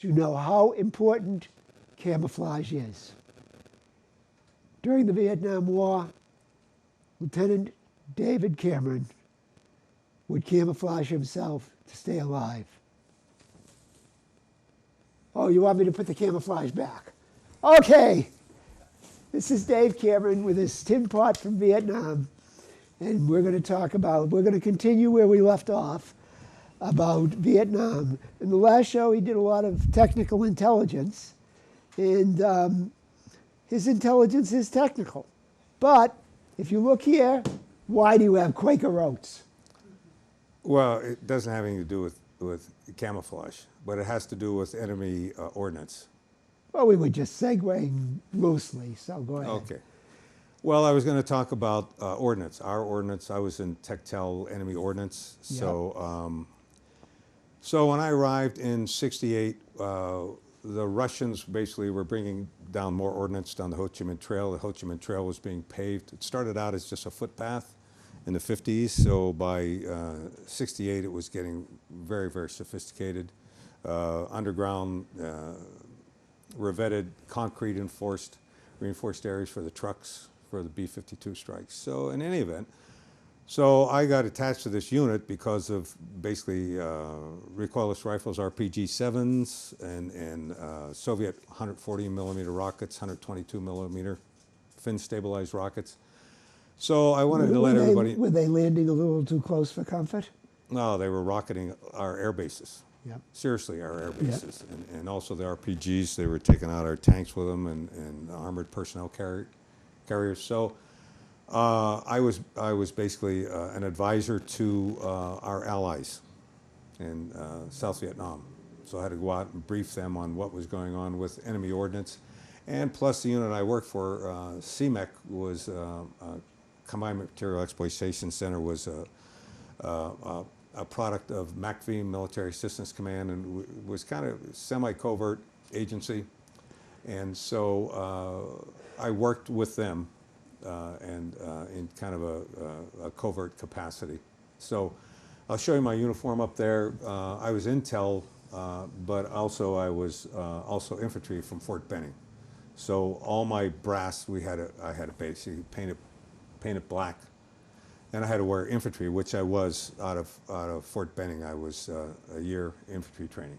to know how important camouflage is. During the Vietnam War, Lieutenant David Cameron would camouflage himself to stay alive. Oh, you want me to put the camouflage back? Okay. This is Dave Cameron with his tin pot from Vietnam. And we're going to continue where we left off about Vietnam. In the last show, he did a lot of technical intelligence. And his intelligence is technical. But if you look here, why do you have Quaker oats? Well, it doesn't have anything to do with camouflage, but it has to do with enemy ordnance. Well, we were just segueing loosely, so go ahead. Okay. Well, I was going to talk about ordnance, our ordnance. I was in Techtel enemy ordnance. Yep. So when I arrived in '68, the Russians basically were bringing down more ordnance down the Ho Chi Minh Trail. The Ho Chi Minh Trail was being paved. It started out as just a footpath in the 50s. So by '68, it was getting very, very sophisticated. Underground, revetted, concrete reinforced areas for the trucks, for the B-52 strikes. So in any event, so I got attached to this unit because of basically recoilless rifles, RPG-7s, and Soviet 140 millimeter rockets, 122 millimeter fin-stabilized rockets. So I wanted to let everybody... Were they landing a little too close for comfort? No, they were rocketing our air bases. Yep. Seriously, our air bases. Yep. And also the RPGs, they were taking out our tanks with them and armored personnel carriers. So I was basically an advisor to our allies in South Vietnam. So I had to go out and brief them on what was going on with enemy ordnance. And plus the unit I worked for, CMEC, was Combined Material Exploitation Center, was a product of MACV, Military Assistance Command, and was kind of semi-covert agency. And so I worked with them and in kind of a covert capacity. So I'll show you my uniform up there. I was intel, but also I was also infantry from Fort Benning. So all my brass, I had to basically paint it black. And I had to wear infantry, which I was out of Fort Benning. I was a year infantry training.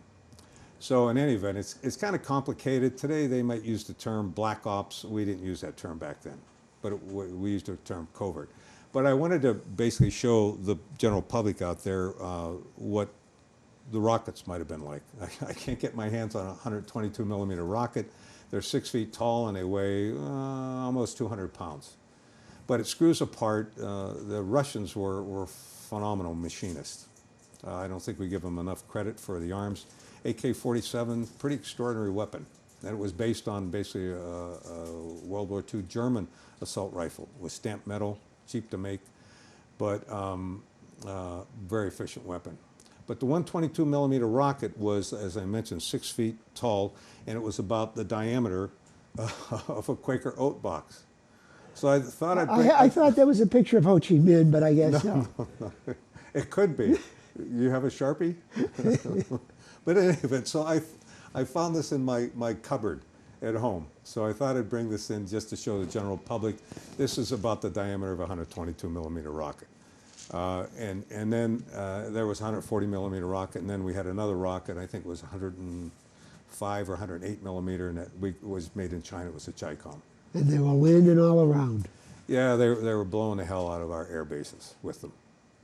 So in any event, it's kind of complicated. Today they might use the term black ops. We didn't use that term back then, but we used the term covert. But I wanted to basically show the general public out there what the rockets might have been like. I can't get my hands on a 122 millimeter rocket. They're 6 feet tall and they weigh almost 200 pounds. But it screws apart. The Russians were phenomenal machinists. I don't think we give them enough credit for the arms. AK-47, pretty extraordinary weapon. And it was based on basically a World War II German assault rifle with stamped metal, cheap to make, but very efficient weapon. But the 122 millimeter rocket was, as I mentioned, 6 feet tall, and it was about the diameter of a Quaker oat box. So I thought I thought there was a picture of Ho Chi Minh, but I guess no. No. It could be. You have a Sharpie? But in any event, so I found this in my cupboard at home. So I thought I'd bring this in just to show the general public. This is about the diameter of a 122 millimeter rocket. And then there was a 140 millimeter rocket, and then we had another rocket, I think it was 105 or 108 millimeter, and it was made in China. It was a Chi-Com. And they were landing all around. Yeah, they were blowing the hell out of our air bases with them.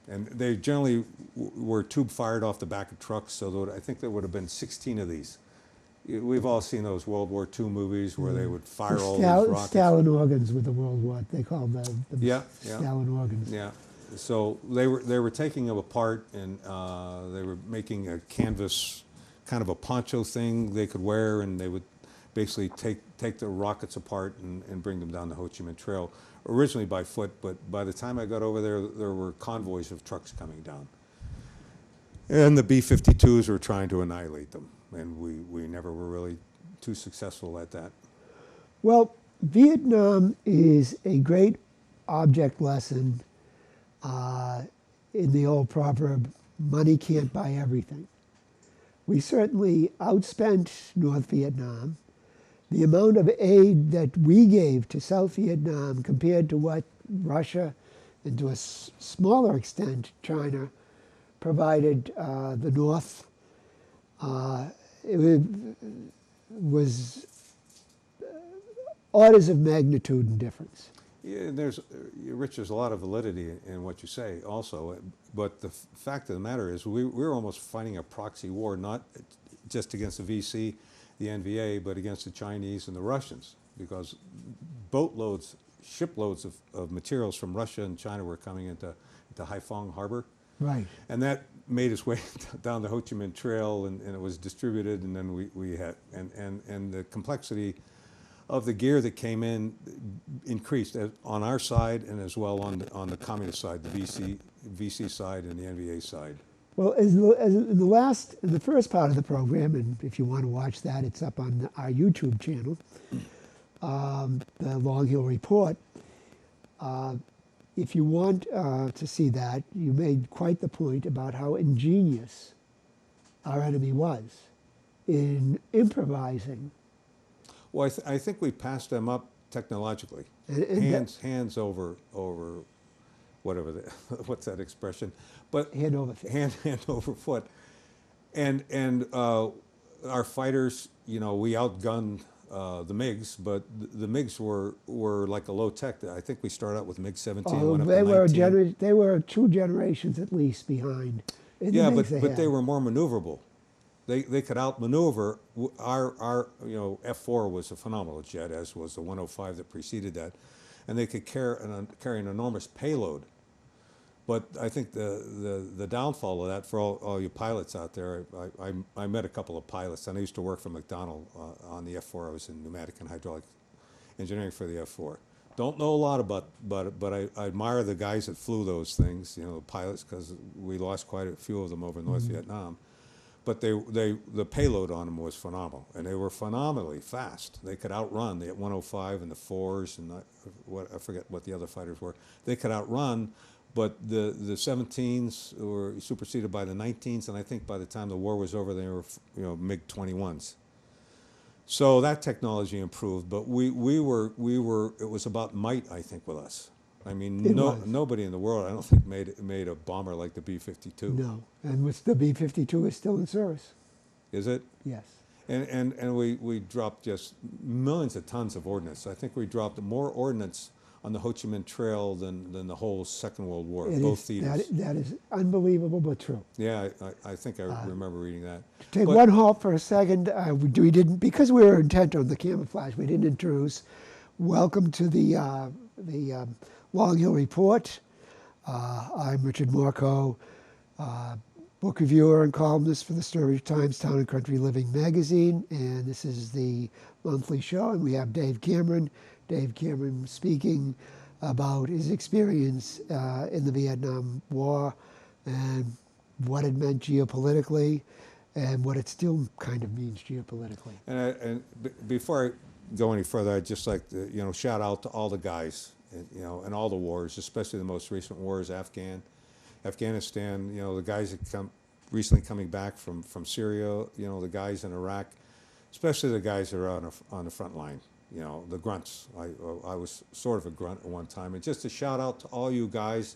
And they generally were tube fired off the back of trucks, so I think there would have been 16 of these. We've all seen those World War II movies where they would fire all these rockets. Stalin organs with the World War, they called them Stalin organs. Yeah, so they were taking them apart, and they were making a canvas, kind of a poncho thing they could wear, and they would basically take the rockets apart and bring them down the Ho Chi Minh Trail, originally by foot, but by the time I got over there, there were convoys of trucks coming down. And the B-52s were trying to annihilate them, and we never were really too successful at that. Well, Vietnam is a great object lesson in the old proverb, money can't buy everything. We certainly outspent North Vietnam. The amount of aid that we gave to South Vietnam compared to what Russia and to a smaller extent China provided the North, it was orders of magnitude in difference. Yeah, and Rich, there's a lot of validity in what you say also, but the fact of the matter is we're almost fighting a proxy war, not just against the VC, the NVA, but against the Chinese and the Russians, because boatloads, shiploads of materials from Russia and China were coming into Haiphong Harbor. Right. And that made its way down the Ho Chi Minh Trail, and it was distributed, and then we had, and the complexity of the gear that came in increased on our side and as well on the communist side, the VC side and the NVA side. Well, as in the first part of the program, and if you want to watch that, it's up on our YouTube channel, the Long Hill Report. If you want to see that, you made quite the point about how ingenious our enemy was in improvising. Well, I think we passed them up technologically. And hands over whatever what's that expression? But hand over fist. Hand over foot. And our fighters, you know, we outgunned the MiGs, but the MiGs were like a low tech. I think we started out with MiG-17. Oh, they were 2 generations at least behind. Yeah, but they were more maneuverable. They could outmaneuver. Our F-4 was a phenomenal jet, as was the 105 that preceded that, and they could carry an enormous payload. But I think the downfall of that for all you pilots out there, I met a couple of pilots, and I used to work for McDonnell on the F-4. I was in pneumatic and hydraulic engineering for the F-4. Don't know a lot about it, but I admire the guys that flew those things, you know, the pilots, because we lost quite a few of them over in North Vietnam. But the payload on them was phenomenal, and they were phenomenally fast. They could outrun the 105 and the 4s, and I forget what the other fighters were. They could outrun, but the 17s were superseded by the 19s, and I think by the time the war was over, they were MiG-21s. So that technology improved, but we were it was about might, I think, with us. I mean, nobody in the world, I don't think, made a bomber like the B-52. No, and the B-52 is still in service. Is it? Yes. And we dropped just millions of tons of ordnance. I think we dropped more ordnance on the Ho Chi Minh Trail than the whole Second World War, both theaters. That is unbelievable, but true. Yeah, I think I remember reading that. Take one halt for a second. We didn't, because we were intent on the camouflage, we didn't introduce. Welcome to the Long Hill Report. I'm Richard Morco, book reviewer and columnist for the Sturbridge Times Town and Country Living magazine, and this is the monthly show, and we have Dave Cameron. Dave Cameron speaking about his experience in the Vietnam War and what it meant geopolitically and what it still kind of means geopolitically. And before I go any further, I'd just like to shout out to all the guys in all the wars, especially the most recent wars, Afghanistan, the guys that recently coming back from Syria, the guys in Iraq, especially the guys that are on the front line, the grunts. I was sort of a grunt at one time. And just a shout out to all you guys,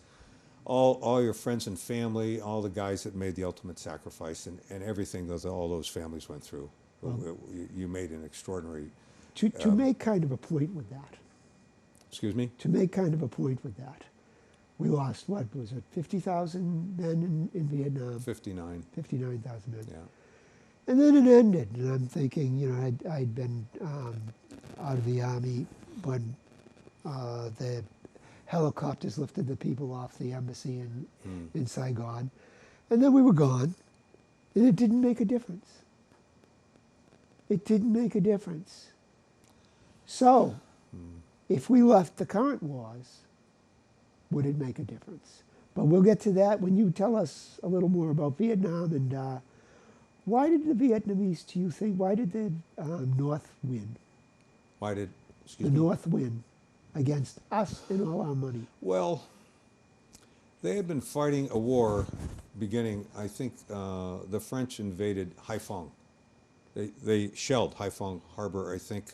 all your friends and family, all the guys that made the ultimate sacrifice and everything that all those families went through. Well, you made an extraordinary... To make kind of a point with that. Excuse me? To make kind of a point with that. We lost, what was it, 50,000 men in Vietnam? 59. 59,000 men. Yeah. And then it ended, and I'm thinking, I'd been out of the Army when the helicopters lifted the people off the embassy in Saigon. And then we were gone, and it didn't make a difference. It didn't make a difference. So, if we left the current wars, would it make a difference? But we'll get to that when you tell us a little more about Vietnam and why did the Vietnamese, do you think, why did the North win? Why did, North win against us and all our money? Well, They had been fighting a war beginning, I think the French invaded Haiphong. They shelled Haiphong Harbor, I think,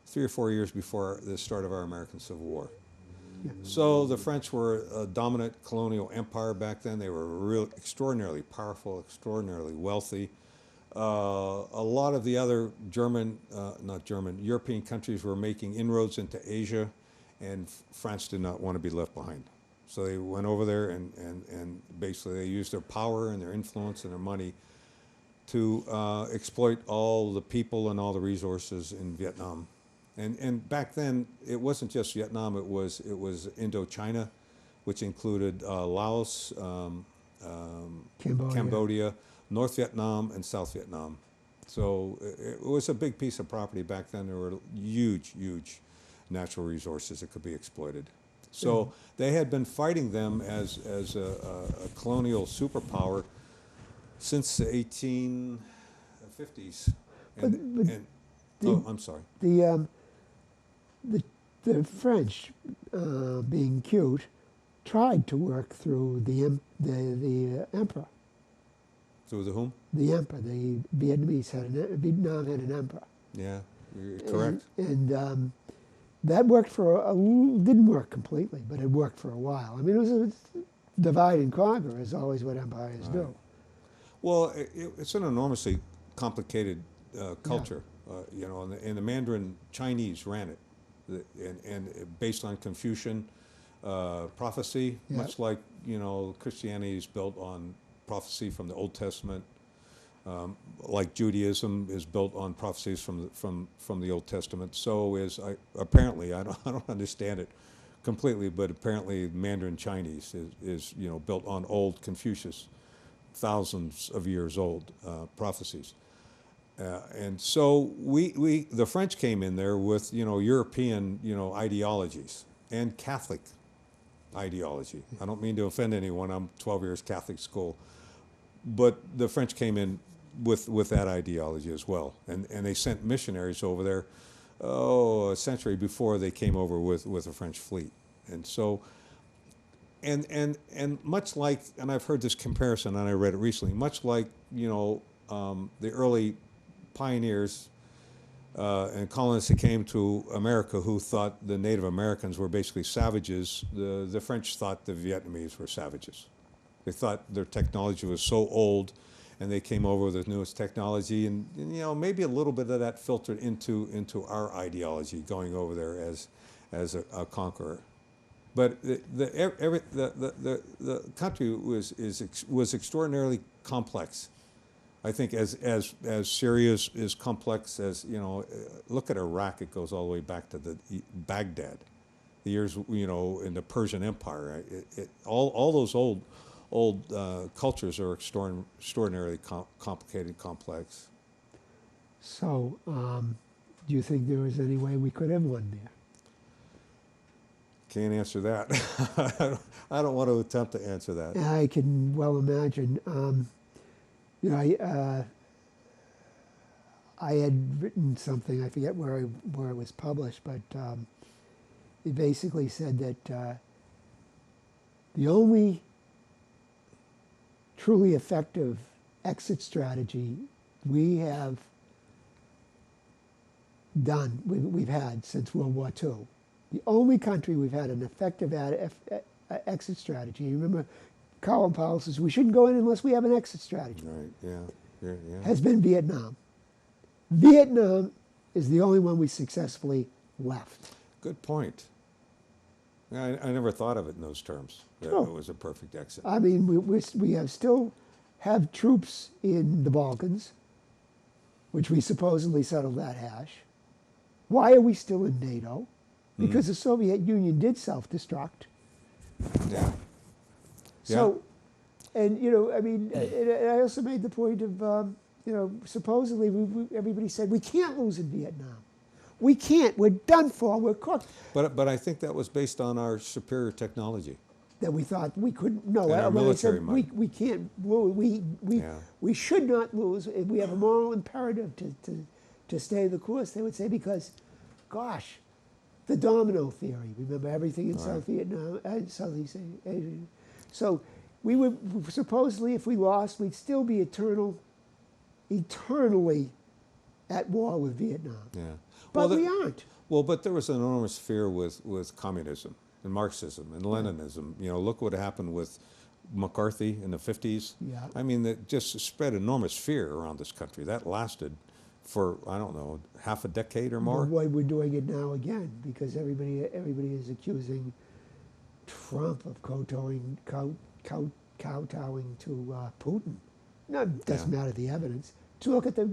3 or 4 years before the start of our American Civil War. Yeah. So the French were a dominant colonial empire back then. They were real extraordinarily powerful, extraordinarily wealthy. A lot of the other European countries were making inroads into Asia, and France did not want to be left behind. So they went over there and basically they used their power and their influence and their money to exploit all the people and all the resources in Vietnam. And back then, it wasn't just Vietnam, it was Indochina, which included Laos, Cambodia, North Vietnam, and South Vietnam. So it was a big piece of property back then. There were huge, huge natural resources that could be exploited. So they had been fighting them as a colonial superpower since the 1850s. I'm sorry. The French, being cute, tried to work through the emperor. Through the whom? The emperor. The Vietnamese Vietnam had an emperor. Yeah, you're correct. And that worked didn't work completely, but it worked for a while. I mean, it was a divide and conquer is always what empires do. Well, it's an enormously complicated culture, and the Mandarin Chinese ran it, and based on Confucian prophecy, much like Christianity is built on prophecy from the Old Testament, like Judaism is built on prophecies from the Old Testament. So apparently I don't understand it completely, but apparently Mandarin Chinese is built on old Confucius, thousands of years old prophecies. And so the French came in there with European ideologies and Catholic ideology. I don't mean to offend anyone. I'm 12 years Catholic school, but the French came in with that ideology as well, and they sent missionaries over there a century before they came over with a French fleet. And so and much like, and I've heard this comparison and I read it recently, much like the early pioneers and colonists that came to America who thought the Native Americans were basically savages, the French thought the Vietnamese were savages. They thought their technology was so old, and they came over with the newest technology, and maybe a little bit of that filtered into our ideology going over there as a conqueror. But the country was extraordinarily complex. I think as Syria is complex as look at Iraq. It goes all the way back to the Baghdad, the years in the Persian Empire. All those old cultures are extraordinarily complicated, complex. So, do you think there was any way we could have won there? Can't answer that. I don't want to attempt to answer that. I can well imagine. I had written something, I forget where it was published, but it basically said that the only truly effective exit strategy we have done, we've had since World War II, the only country we've had an effective exit strategy. You remember Colin Powell says we shouldn't go in unless we have an exit strategy. Right, yeah. Has been Vietnam. Vietnam is the only one we successfully left. Good point. I never thought of it in those terms. That Oh. it was a perfect exit. I mean, we still have troops in the Balkans, which we supposedly settled that hash. Why are we still in NATO? Because the Soviet Union did self-destruct. Yeah. So, and I mean, and I also made the point of, supposedly everybody said we can't lose in Vietnam. We can't. We're done for. We're cooked. But I think that was based on our superior technology. That we thought we couldn't. No, And our when I military said might. we can't. We Yeah. we should not lose. We have a moral imperative to stay the course. They would say because, gosh, the domino theory. Remember everything in South Vietnam and Southeast Asia. So we would supposedly, if we lost, we'd still be eternally at war with Vietnam. Yeah. But Well, we aren't. Well, but there was an enormous fear with communism and Marxism and Leninism. You know, look what happened with McCarthy in the 50s. Yeah. I mean, that just spread enormous fear around this country. That lasted for, I don't know, half a decade or more. But why we're doing it now again, because everybody is accusing Trump of kowtowing to Putin. No, it doesn't matter the evidence. To look at the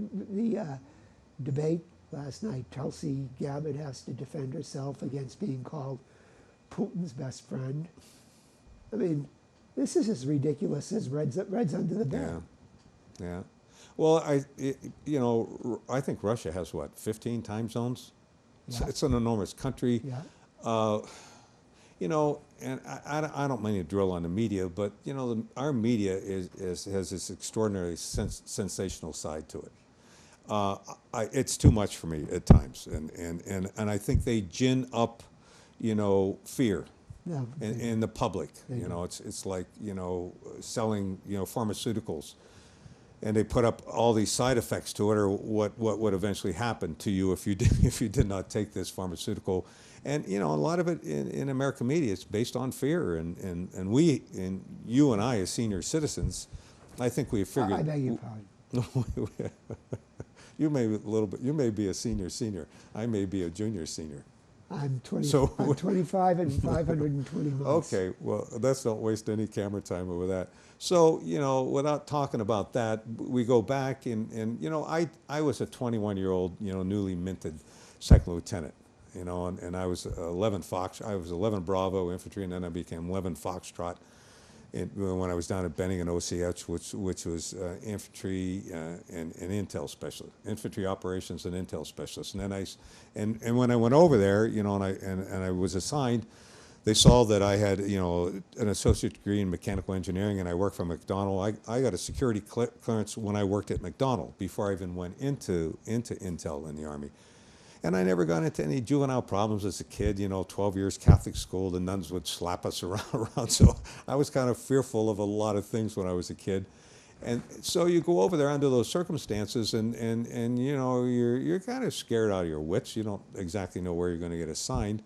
debate last night, Tulsi Gabbard has to defend herself against being called Putin's best friend. I mean, this is as ridiculous as Reds under the bed. Yeah, yeah. Well, you know, I think Russia has what, 15 time zones? Yeah. It's an enormous country. Yeah. You know, and I don't mean to drill on the media, but you know, our media has this extraordinarily sensational side to it. It's too much for me at times, and I think they gin up, you know, fear No, in the public. They You do. know, it's like, you know, selling, you know, pharmaceuticals, and they put up all these side effects to it, or what would eventually happen to you if you did not take this pharmaceutical. And you know, a lot of it in American media is based on fear, and you and I as senior citizens, I think we have figured. I beg your pardon. You may be a little bit. You may be a senior. I may be a junior senior. I'm 20. So- I'm 25 and 520 months. Okay, well, let's don't waste any camera time over that. So, you know, without talking about that, we go back and you know, I was a 21-year-old, you know, newly minted second lieutenant, you know, and I was 11 Bravo infantry, and then I became 11 Foxtrot when I was down at Benning and OCH, which was infantry and intel specialist, infantry operations and intel specialist. And then and when I went over there, you know, and I was assigned, they saw that I had, you know, an associate degree in mechanical engineering, and I worked for McDonnell. I got a security clearance when I worked at McDonnell before I even went into intel in the Army. And I never got into any juvenile problems as a kid, you know, 12 years Catholic school, the nuns would slap us around. So I was kind of fearful of a lot of things when I was a kid. And so you go over there under those circumstances, and you know, you're kind of scared out of your wits. You don't exactly know where you're going to get assigned.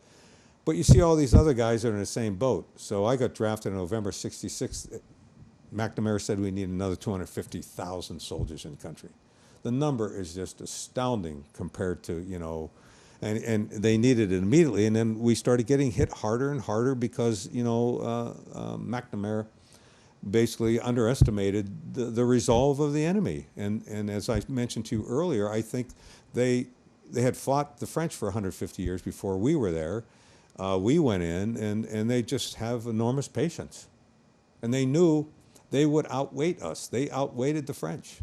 But you see all these other guys that are in the same boat. So I got drafted in November '66. McNamara said we need another 250,000 soldiers in the country. The number is just astounding compared to, you know, and they needed it immediately. And then we started getting hit harder and harder because, you know, McNamara basically underestimated the resolve of the enemy. And as I mentioned to you earlier, I think they had fought the French for 150 years before we were there. We went in, and they just have enormous patience. And they knew they would outweight us. They outweighted the French.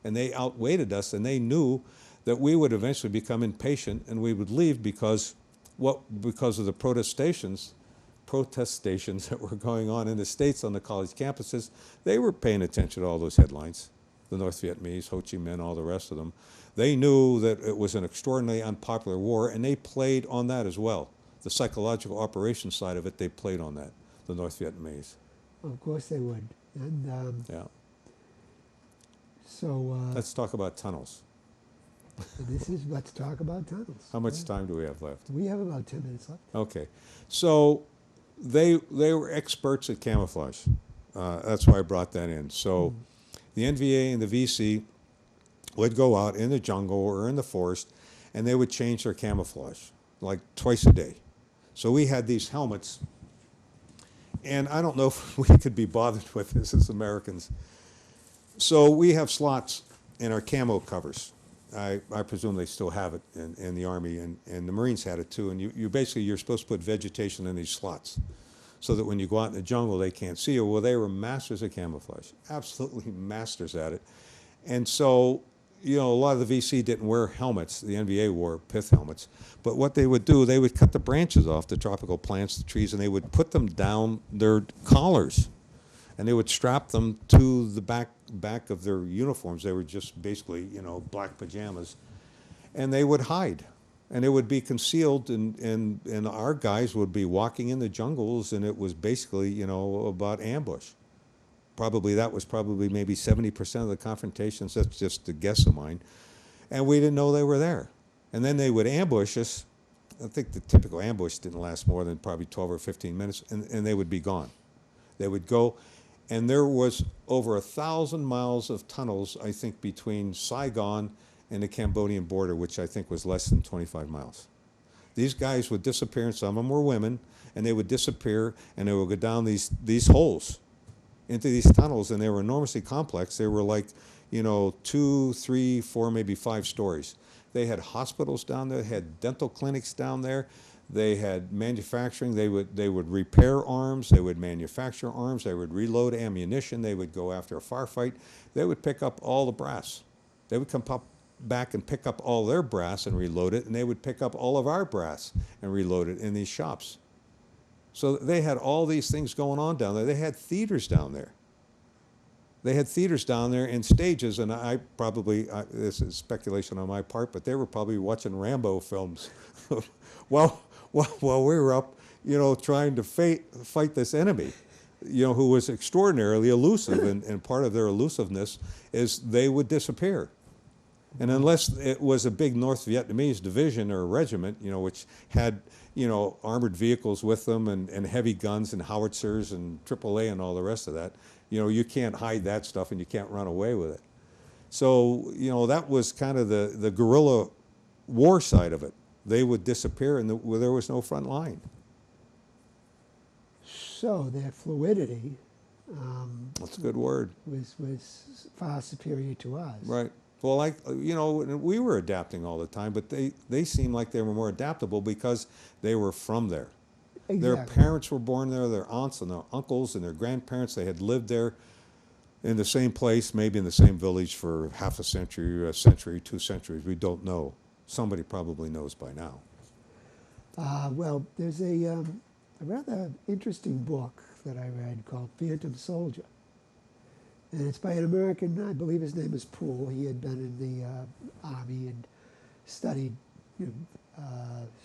And they outweighted us, and they knew that we would eventually become impatient and we would leave because of the protestations that were going on in the States on the college campuses. They were paying attention to all those headlines, the North Vietnamese, Ho Chi Minh, all the rest of them. They knew that it was an extraordinarily unpopular war, and they played on that as well. The psychological operations side of it, they played on that, the North Vietnamese. Of course they would. And Yeah. so Let's talk about tunnels. let's talk about tunnels. How much time do we have left? We have about 10 minutes left. Okay, so they were experts at camouflage. That's why I brought that in. So the NVA and the VC would go out in the jungle or in the forest, and they would change their camouflage like twice a day. So we had these helmets, and I don't know if we could be bothered with this as Americans. So we have slots in our camo covers. I presume they still have it in the Army, and the Marines had it too. And you're supposed to put vegetation in these slots so that when you go out in the jungle, they can't see you. Well, they were masters of camouflage, absolutely masters at it. And so, you know, a lot of the VC didn't wear helmets. The NVA wore pith helmets. But what they would do, they would cut the branches off the tropical plants, the trees, and they would put them down their collars. And they would strap them to the back of their uniforms. They were just basically, you know, black pajamas. And they would hide. and it would be concealed, and our guys would be walking in the jungles, and it was basically, you know, about ambush. Probably that was probably maybe 70% of the confrontations. That's just a guess of mine, and we didn't know they were there. And then they would ambush us. I think the typical ambush didn't last more than probably 12 or 15 minutes, and they would be gone. They would go, and there was over 1,000 miles of tunnels, I think, between Saigon and the Cambodian border, which I think was less than 25 miles. These guys would disappear, and some of them were women, and they would disappear, and they would go down these holes into these tunnels, and they were enormously complex. They were like, you know, 2, 3, 4, maybe 5 stories. They had hospitals down there, had dental clinics down there. They had manufacturing. They would repair arms. They would manufacture arms. They would reload ammunition. They would go after a firefight. They would pick up all the brass. They would come back and pick up all their brass and reload it, and they would pick up all of our brass and reload it in these shops. So they had all these things going on down there. They had theaters down there. They had theaters down there in stages, and this is speculation on my part, but they were probably watching Rambo films while we were up, you know, trying to fight this enemy, you know, who was extraordinarily elusive, and part of their elusiveness is they would disappear. And unless it was a big North Vietnamese division or a regiment, you know, which had, you know, armored vehicles with them and heavy guns and howitzers and AAA and all the rest of that, you know, you can't hide that stuff and you can't run away with it. So, you know, that was kind of the guerrilla war side of it. They would disappear, and there was no front line. So their fluidity That's a good word. was far superior to us. Right. Well, like, you know, we were adapting all the time, but they seemed like they were more adaptable because they were from there. Exactly. Their parents were born there, their aunts and their uncles and their grandparents, they had lived there in the same place, maybe in the same village for half a century, 2 centuries. We don't know. Somebody probably knows by now. Well, there's a rather interesting book that I read called Phantom Soldier. And it's by an American, I believe his name is Poole. He had been in the Army and studied, you know,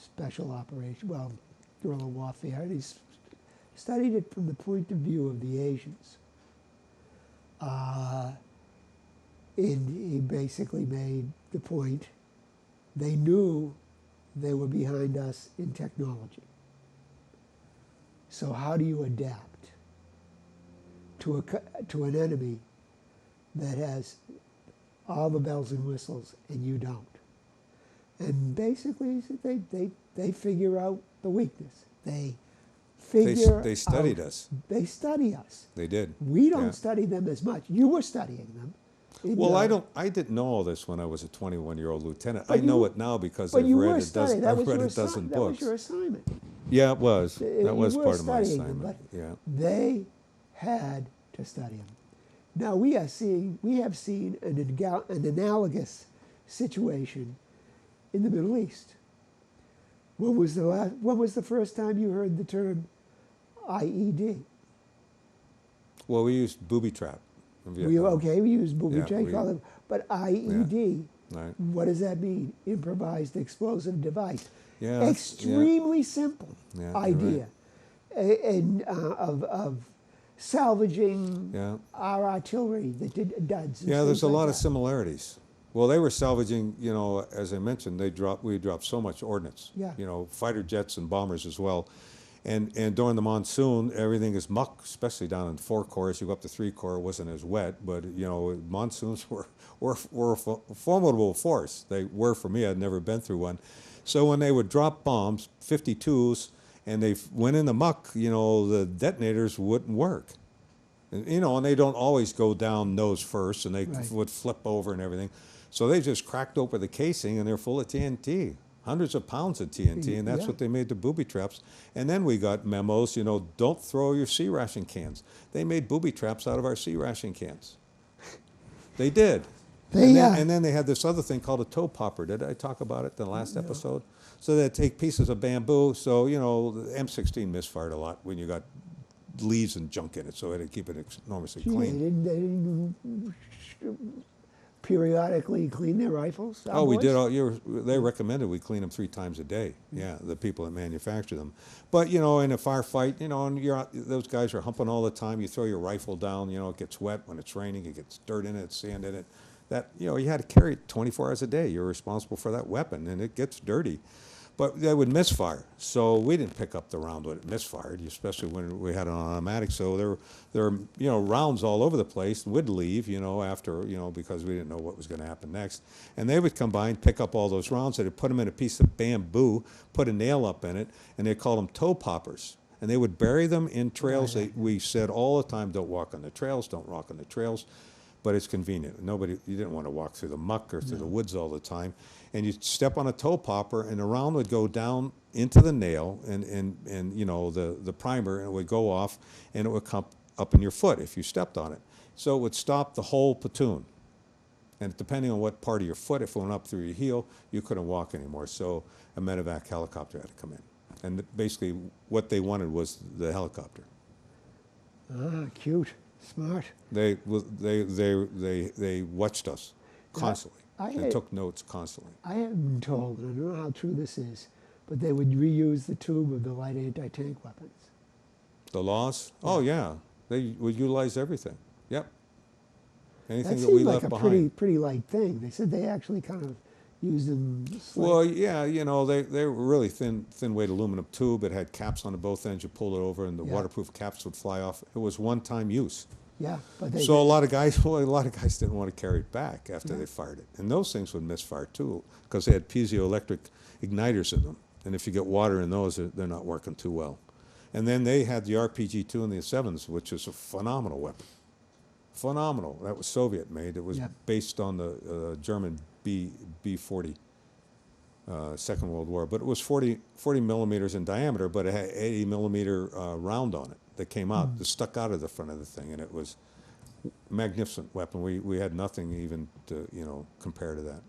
special operation, well, guerrilla warfare. And he's studied it from the point of view of the Asians. And he basically made the point, they knew they were behind us in technology. So how do you adapt to an enemy that has all the bells and whistles and you don't? And basically, they figure out the weakness. They studied us. They study us. They did. We don't Yeah. study them as much. You were studying them. Well, I didn't know all this when I was a 21-year-old lieutenant. But I know you- it now because But I've you read were a studying. dozen, That I've was read your a dozen That was books. your assignment. Yeah, it was. You That was were part of my studying them, assignment. but Yeah. they had to study them. Now we have seen an analogous situation in the Middle East. When was the first time you heard the term IED? Well, we used booby trap in Vietnam. We use booby Yeah, trap, but IED, Right. what does that mean? Improvised explosive device. Yeah, that's- Extremely simple Yeah, you're idea and of salvaging Yeah. our artillery that did duds. and Yeah, there's things a like lot of that. similarities. Well, they were salvaging, you know, as I mentioned, we dropped so much ordnance. Yeah. You know, fighter jets and bombers as well. And during the monsoon, everything is muck, especially down in 4 Corps. As you go up to 3 Corps, it wasn't as wet, but, you know, monsoons were a formidable force. They were for me. I'd never been through one. So when they would drop bombs, 52s, and they went in the muck, you know, the detonators wouldn't work. And, you know, and they don't always go down nose first, and they Right. would flip over and everything. So they just cracked open the casing, and they're full of TNT. Hundreds of pounds of TNT, and that's Yeah. what they made the booby traps. And then we got memos, you know, don't throw your sea ration cans. They made booby traps out of our sea ration cans. They did. And then they had this other thing called a toe popper. Did I talk about it in the last episode? So they'd take pieces of bamboo. So, you know, the M16 misfired a lot when you got leaves and junk in it, so it had to keep it enormously Gee, clean. they didn't periodically clean their rifles? our Oh, we boys? did they recommended we clean them 3 times a day. Yeah, the people that manufacture them. But, in a firefight, and those guys are humping all the time. You throw your rifle down, it gets wet when it's raining, it gets dirt in it, sand in it. That, you had to carry it 24 hours a day. You're responsible for that weapon, and it gets dirty. But they would misfire, so we didn't pick up the round when it misfired, especially when we had an automatic. So there were rounds all over the place. Would leave, after because we didn't know what was going to happen next. And they would come by and pick up all those rounds. They'd put them in a piece of bamboo, put a nail up in it, and they called them toe poppers. And they would bury them in trails. We said all the time, don't walk on the trails, don't walk on the trails. But it's convenient. You didn't want to walk through the muck or through the woods all the time. And you'd step on a toe popper, and the round would go down into the nail, and the primer, and it would go off, and it would come up in your foot if you stepped on it. So it would stop the whole platoon. And depending on what part of your foot, if it went up through your heel, you couldn't walk anymore. So a medevac helicopter had to come in. And basically what they wanted was the helicopter. Ah, cute, smart. They watched us constantly and took notes constantly. I have been told, and I don't know how true this is, but they would reuse the tube of the light anti-tank weapons. The laws? Oh yeah, they would utilize everything. Yep. Anything That that we seemed like left a behind. pretty light thing. They said they actually kind of used them. Well, yeah, they were really thin weight aluminum tube. It had caps on both ends. You pulled it over, and the waterproof caps would fly off. It was one-time use. Yeah, but they So a lot of guys didn't want to carry it back after they fired it, and those things would misfire too because they had piezoelectric igniters in them, and if you get water in those, they're not working too well. And then they had the RPG-2 and the 7s, which is a phenomenal weapon. Phenomenal. That was Soviet made. It was based on the German B-40. Second World War, but it was 40 millimeters in diameter, but it had 80 millimeter round on it that came out, that stuck out of the front of the thing, and it was a magnificent weapon. We had nothing even to compare to that,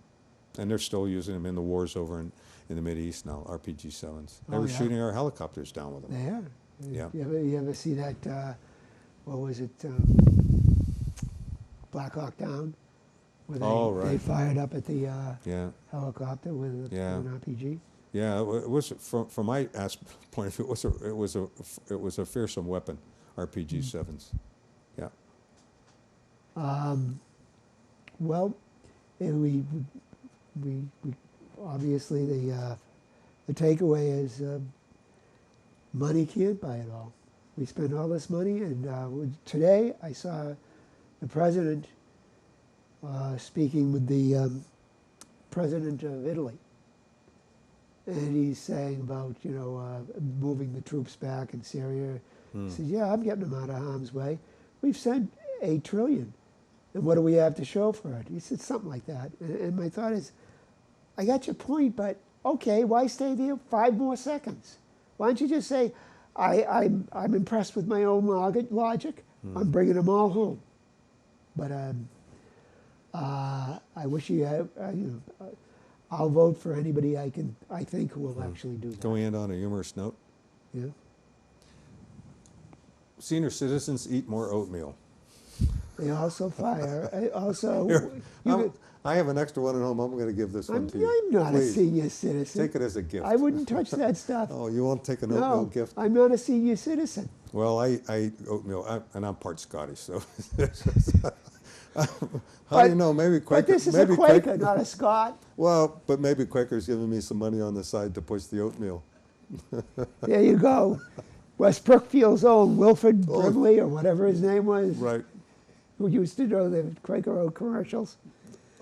and they're still using them in the wars over in the Mideast now. RPG-7s. They were shooting our helicopters down with them. They are. Yeah. You ever see that? What was it? Black Hawk Down. Where they fired up at the helicopter with an RPG. Yeah, it was from my point of view. It was a fearsome weapon, RPG-7s. Yeah. Well, we obviously the takeaway is money can't buy it all. We spend all this money, and today I saw the president speaking with the president of Italy, and he's saying about moving the troops back in Syria. He says, "Yeah, I'm getting them out of harm's way. We've sent $8 trillion, and what do we have to show for it?" He said something like that, and my thought is, I got your point, but okay, why stay there 5 more seconds? Why don't you just say, I'm impressed with my own logic. I'm bringing them all home, but. I wish you had, I'll vote for anybody I think who will actually do that. Can we end on a humorous note? Yeah. Senior citizens eat more oatmeal. They also fire. I have an extra one at home. I'm going to give this one to you. I'm not Please. a senior citizen. Take it as a gift. I wouldn't touch that stuff. Oh, you won't take an oatmeal gift? I'm not a senior citizen. Well, I eat oatmeal, and I'm part Scottish, so. How do you know? Maybe Quaker. But this is a Quaker, not a Scot. Well, but maybe Quaker's giving me some money on the side to push the oatmeal. There you go. West Brookfield's own Wilford Brimley, or whatever his name was. Right. Who used to do the Quaker Oat commercials.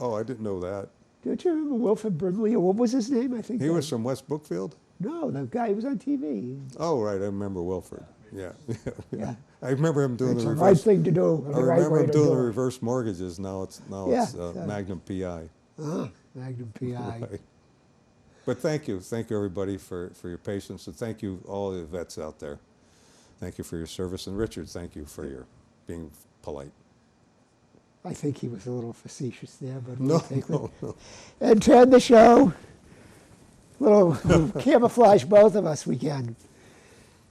Oh, I didn't know that. Don't you remember Wilford Brimley, or what was his name? I think He was from West Brookfield? No, the guy who was on TV. Oh, right. I remember Wilford. Yeah. Yeah. I remember him doing It's the the reverse. right thing to do. I remember him doing the reverse mortgages. Now it's Magnum PI. Magnum PI. Right. But thank you everybody for your patience, and thank you all the vets out there. Thank you for your service, and Richard, thank you for your being polite. I think he was a little facetious there, but No. And to end the show, little camouflage both of us we can.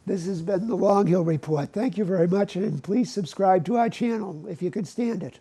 This has been the Long Hill Report. Thank you very much, and please subscribe to our channel if you can stand it.